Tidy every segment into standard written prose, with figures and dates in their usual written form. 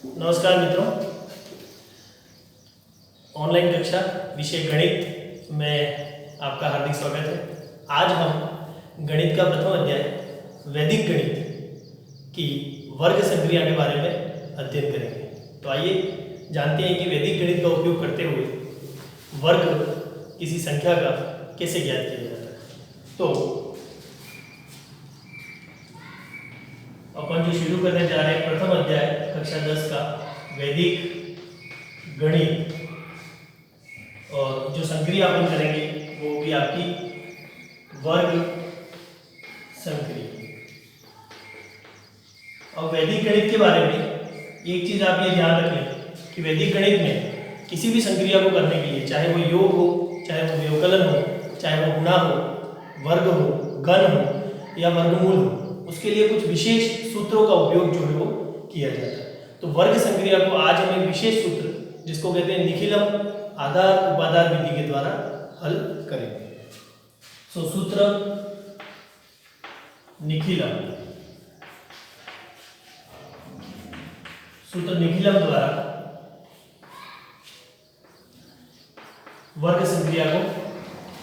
नमस्कार मित्रों, ऑनलाइन कक्षा विषय गणित में आपका हार्दिक स्वागत है। आज हम गणित का प्रथम अध्याय वैदिक गणित की वर्ग संक्रिया के बारे में अध्ययन करेंगे। तो आइए जानते हैं कि वैदिक गणित का उपयोग करते हुए वर्ग किसी संख्या का कैसे ज्ञात किया जाता है। तो अपन जो शुरू करने जा रहे हैं प्रथम अध्याय कक्षा 10 का वैदिक गणित, और जो संक्रिया अपन करेंगे वो भी आपकी वर्ग संक्रिया। और वैदिक गणित के बारे में एक चीज आप ये ध्यान रखें कि वैदिक गणित में किसी भी संक्रिया को करने के लिए, चाहे वो योग हो, चाहे वो व्यवकलन हो, चाहे वो गुणा हो, वर्ग हो, घन हो या वर्गमूल हो, उसके लिए कुछ विशेष सूत्रों का उपयोग जो है वो किया जाता है। तो वर्ग संक्रिया को आज हम एक विशेष सूत्र जिसको कहते हैं निखिलम आधार उपाधार विधि के द्वारा हल करेंगे। सूत्र निखिलम, सूत्र निखिलम द्वारा वर्ग संक्रिया को,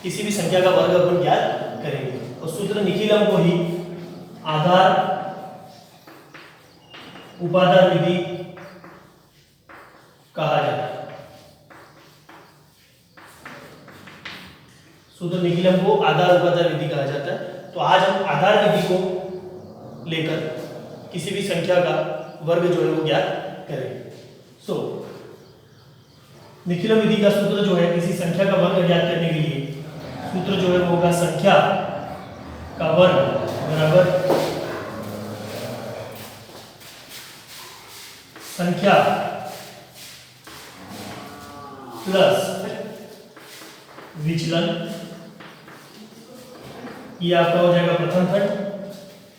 किसी भी संख्या का वर्ग अपन ज्ञात करेंगे। और सूत्र निखिलम को ही आधार उपाधार विधि कहा जाता है। सूत्र निखिलम को आधार उपाधार विधि कहा जाता है। तो आज हम आधार विधि को लेकर किसी भी संख्या का वर्ग जो है वो ज्ञात करेंगे। निखिलम विधि का सूत्र जो है किसी संख्या का वर्ग ज्ञात करने के लिए, सूत्र जो है वो होगा संख्या का वर्ग बराबर संख्या प्लस विचलन। ये आपका हो जाएगा प्रथम खंड।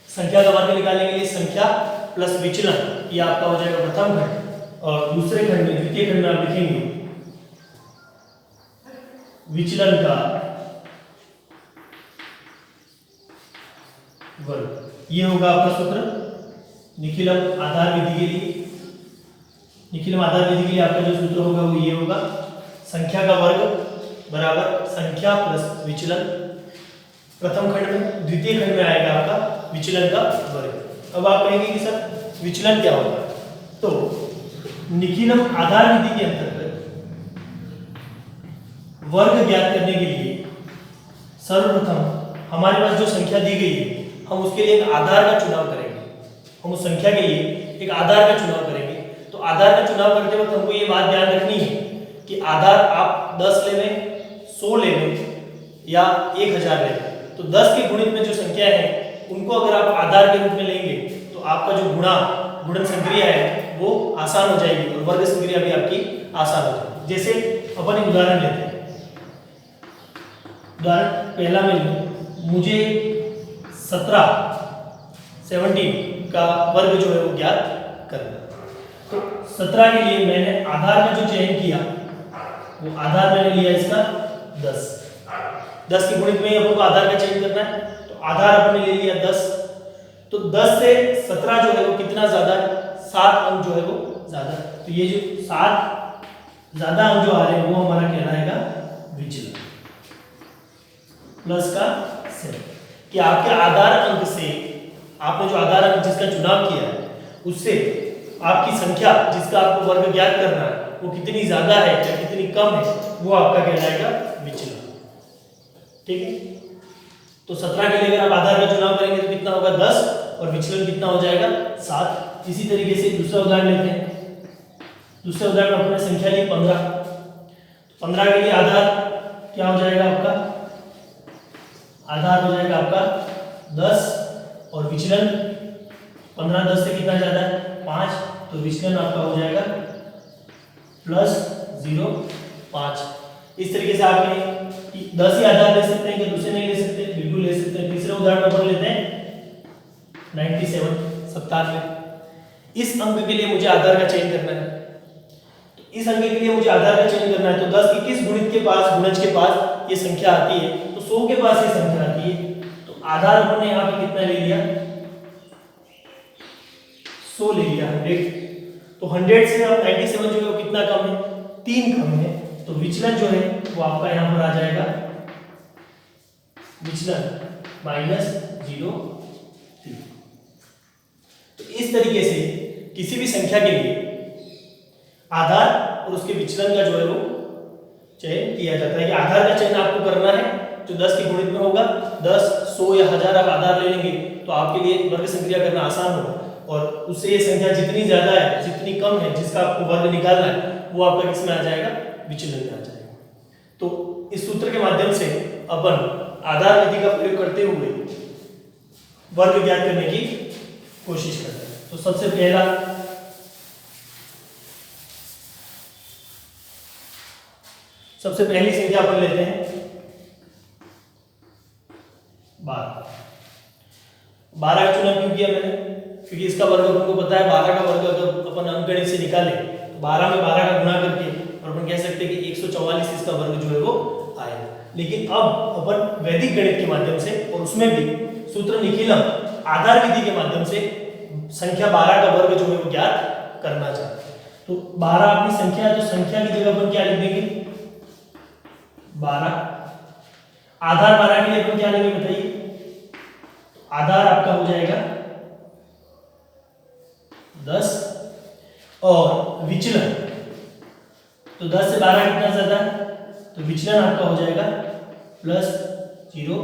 संख्या का वर्ग निकालने के लिए संख्या प्लस विचलन, ये आपका हो जाएगा प्रथम खंड। और दूसरे खंड में, द्वितीय खंड में आप लिखेंगे विचलन का वर्ग। ये होगा आपका सूत्र निखिलम आधार विधि के लिए। निखिलम आधार विधि के लिए आपका जो सूत्र होगा वो ये होगा, संख्या का वर्ग बराबर संख्या प्लस विचलन प्रथम खंड में, द्वितीय खंड में आएगा आपका विचलन का वर्ग। अब आप कहेंगे कि सर विचलन क्या होगा। तो निखिलम आधार विधि के अंतर्गत वर्ग ज्ञात करने के लिए सर्वप्रथम हमारे पास जो संख्या दी गई है, हम उसके लिए एक आधार का चुनाव करेंगे। हम उस संख्या के लिए एक आधार का चुनाव करेंगे। तो आधार का चुनाव करते वक्त हमको ये बात ध्यान रखनी है कि आधार आप 10 ले लें, 100 ले लें या 1000 ले लें। तो 10 के गुणित में जो संख्या है उनको अगर आप आधार के रूप में लेंगे तो आपका जो गुणन संक्रिया है वो आसान हो जाएगी और वर्ग संक्रिया भी आपकी आसान हो जाएगी। जैसे अपन एक उदाहरण लेते हैं। उदाहरण पहला में लूं, मुझे 17 का वर्ग जो है वो ज्ञात करना। तो 17 के लिए मैंने आधार में जो चयन किया वो आधार मैंने लिया इसका 10 के गुणित में अपन को आधार का चयन करना है। तो आधार अपन ने ले लिया 10। तो 10 से 17 जो है वो कितना ज्यादा है, 7 अंक जो है वो ज्यादा। तो ये जो 7 ज्यादा अंक जो आ रहे हैं वो हमारा कहलाएगा विचलन प्लस का 7। कि आपके आधार अंक से, आपने जो आधार अंक जिसका चुनाव किया है उससे आपकी संख्या जिसका आपको वर्ग ज्ञात करना है वो कितनी ज्यादा है या कितनी कम है, वो आपका कहलाएगा विचलन। ठीक है। तो 17 के लिए अगर आप आधार का चुनाव करेंगे तो कितना होगा 10 और विचलन कितना हो जाएगा 7। इसी तरीके से दूसरा उदाहरण लेते हैं। दूसरे उदाहरण में अपने संख्या ली 15। 15 के लिए आधार क्या हो जाएगा आपका, आधार हो जाएगा आपका 10 और विचलन 15 10 से कितना ज्यादा है 5। तो विचलन आपका हो जाएगा प्लस 0.5। इस तरीके से आप 10 ही आधार ले सकते हैं कि दूसरे नहीं ले सकते, बिल्कुल ले सकते हैं। तीसरे उदाहरण में अपन लेते हैं 97। इस अंक के लिए मुझे आधार का चयन करना है। तो इस अंक के लिए मुझे आधार का चयन करना है। तो 10 के किस गुणित के पास, गुणज के पास ये संख्या आती है, तो 100 के पास ये संख्या आती है। तो आधार हमने यहाँ पे कितना ले लिया, 100 ले लिया 100। तो 100 से अब 97 जो है वो कितना कम है, 3 कम है। तो विचलन जो है वो आपका यहाँ पर आ जाएगा विचलन -0.3। तो इस तरीके से किसी भी संख्या के लिए आधार और उसके विचलन का जो है वो चयन किया जाता है कि आधार का चयन आपको करना है जो 10 के गुणित में होगा। 10, 100 या 1000 आप आधार ले लेंगे तो आपके लिए वर्ग संक्रिया करना आसान होगा, और उससे ये संख्या जितनी ज्यादा है जितनी कम है जिसका आपको वर्ग निकालना है वो आपका किसमें आ जाएगा, विचलन में आ जाएगा। तो इस सूत्र के माध्यम से अपन आधार विधि का प्रयोग करते हुए वर्ग ज्ञात करने की कोशिश करते हैं। तो सबसे पहला सबसे पहली संख्या अपन लेते हैं 12। 12 का चुनाव क्यों किया मैंने, क्योंकि इसका वर्ग अपन को पता है। 12 का वर्ग अगर अपन अंकगणित से निकालें तो 12 में 12 का गुणा करके और अपन कह सकते हैं कि 144 इसका वर्ग जो है वो आएगा। लेकिन अब अपन वैदिक गणित के माध्यम से और उसमें भी सूत्र निखिलम आधार विधि के माध्यम से संख्या 12 का वर्ग जो है वो ज्ञात करना चाहते हैं। तो 12 अपनी संख्या है, तो संख्या की जगह अपन क्या लिख देंगे 12। आधार 12 के लिए अपन क्या लेंगे बताइए, आधार आपका हो जाएगा 10 और विचलन, तो 10 से 12 कितना ज्यादा है, तो विचलन आपका हो जाएगा +0।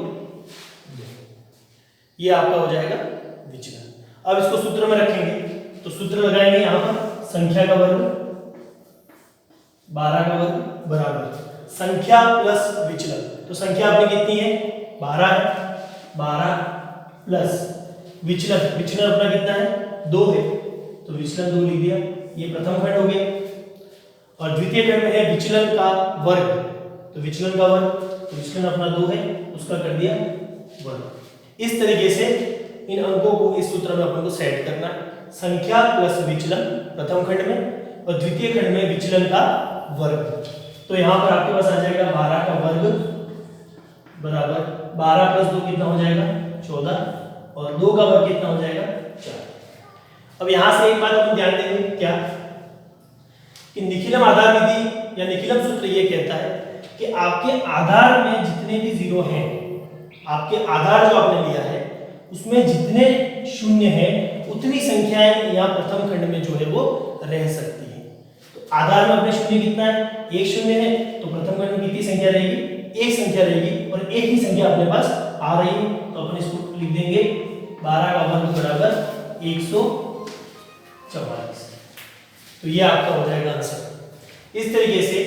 ये आपका हो जाएगा विचलन। अब इसको सूत्र में रखेंगे तो सूत्र लगाएंगे यहां पर संख्या का वर्ग 12 का वर्ग बराबर संख्या प्लस विचलन। तो संख्या आपकी कितनी है 12 है, 12 प्लस विचलन, विचलन अपना कितना है 2 है, तो विचलन 2 लिख दिया। ये प्रथम खंड हो गया। और द्वितीय खंड में है विचलन का वर्ग, तो विचलन का वर्ग, तो विचलन अपना 2 है, उसका कर दिया वर्ग। इस तरीके से इन अंकों को इस सूत्र में अपन को सेट करना है, संख्या प्लस विचलन प्रथम खंड में और द्वितीय खंड में विचलन का वर्ग। तो यहां पर आपके पास आ जाएगा 12 का वर्ग बराबर 12 + 2 कितना हो जाएगा 14 और 2 का वर्ग कितना हो जाएगा 4। अब यहां से एक बात अपन ध्यान देंगे क्या कि निखिलम आधार विधि या निखिलम सूत्र ये कहता है कि आपके आधार में जितने भी जीरो हैं, आपके आधार जो आपने लिया है उसमें जितने शून्य हैं उतनी संख्याएं यहाँ प्रथम खंड में जो है वो रह सकती है। तो आधार में अपने शून्य कितना है, 1 शून्य है, तो प्रथम खंड में कितनी संख्या रहेगी, 1 संख्या रहेगी और एक ही संख्या अपने पास आ रही है, तो अपन इसको लिख देंगे 12 का वर्ग बराबर 144। तो ये आपका हो जाएगा आंसर। इस तरीके से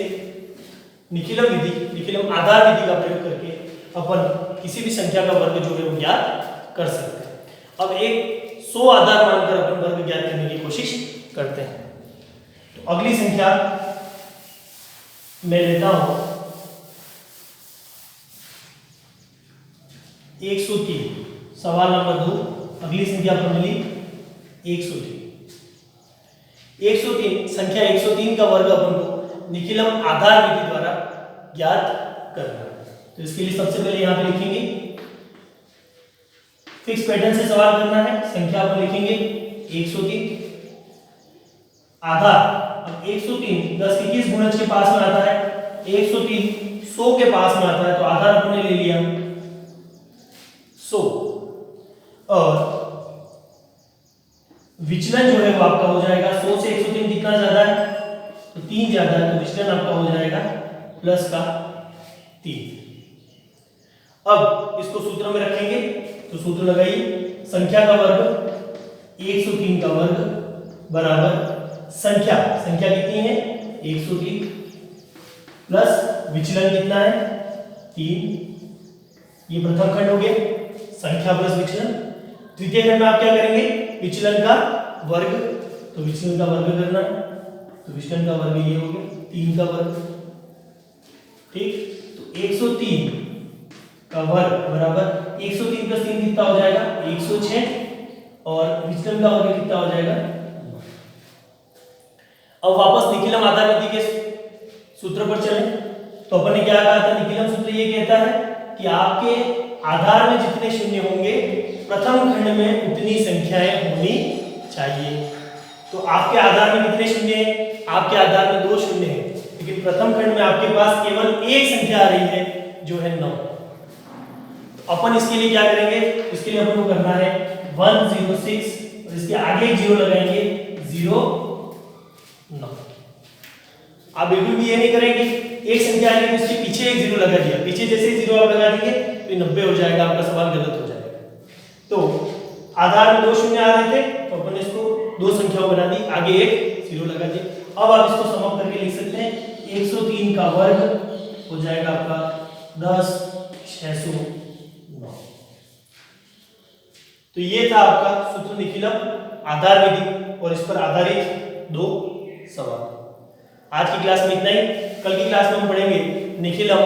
निखिलम विधि, निखिलम आधार विधि का प्रयोग करके अपन किसी भी संख्या का वर्ग जो है वो ज्ञात कर सकते हैं। अब एक 100 आधार मानकर अपन वर्ग ज्ञात करने की कोशिश करते हैं। तो अगली संख्या मैं लेता हूं 103, सवाल नंबर 2। अगली संख्या अपन मिली 103। 103 संख्या 103 का वर्ग अपन को निखिलम आधार विधि द्वारा ज्ञात करना है। तो इसके लिए सबसे पहले यहां पे लिखेंगे फिक्स पैटर्न से सवाल करना है। संख्या पर लिखेंगे 103 आधार। अब 103 10 के किस गुणज के पास में आता है, 103 100 के पास में आता है, तो आधार अपने ले लिया 100 और विचलन जो है वो आपका हो जाएगा 100 से 103 कितना ज्यादा है, तो 3 ज्यादा है, तो विचलन आपका हो जाएगा प्लस का 3। अब इसको सूत्र में रखेंगे तो सूत्र लगाइए संख्या का वर्ग 103 का वर्ग बराबर संख्या कितनी है 103 प्लस विचलन कितना है 3। ये प्रथम खंड हो गया संख्या प्लस विचलन। द्वितीय खंड में आप क्या करेंगे, विचलन का वर्ग, तो विचलन का वर्ग करना है, तो विचलन का वर्ग ये हो गया 3 का वर्ग। ठीक, तो 103 का वर्ग बराबर 103 + 3 कितना हो जाएगा 106 और विचलन का वर्ग कितना हो जाएगा। अब वापस निखिलम आधार विधि के सूत्र पर चलें तो अपन ने क्या कहा था, निखिलम सूत्र ये कहता है कि आपके आधार में जितने शून्य होंगे प्रथम खंड में उतनी संख्याएं होनी चाहिए। तो आपके आधार में कितने शून्य हैं? आपके आधार में 2 शून्य हैं, लेकिन प्रथम खंड में आपके पास केवल एक संख्या आ रही है जो है 9। अपन इसके लिए क्या करेंगे? इसके लिए अपन को करना है 106 और इसके आगे एक 0 लगाएंगे 0 9। आप बिल्कुल भी ये नहीं करेंगे एक संख्या आ गई तो इसके पीछे एक 0 लगा दिया, पीछे जैसे ही 0 आप लगा देंगे तो ये 90 हो जाएगा, आपका सवाल गलत हो जाएगा। तो आधार में 2 शून्य आ रहे थे तो अपन इसको 2 संख्याओं बना दी, आगे एक 0 लगा दी। अब आप इसको सम अप करके लिख सकते हैं 103 का वर्ग हो जाएगा आपका 10 609। तो ये था आपका सूत्र निखिलम आधार विधि और इस पर आधारित 2 सवाल। आज की क्लास में इतना ही। कल की क्लास में हम पढ़ेंगे निखिलम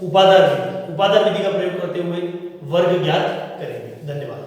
उपादान विधि का प्रयोग करते हुए वर्ग ज्ञात करेंगे। धन्यवाद।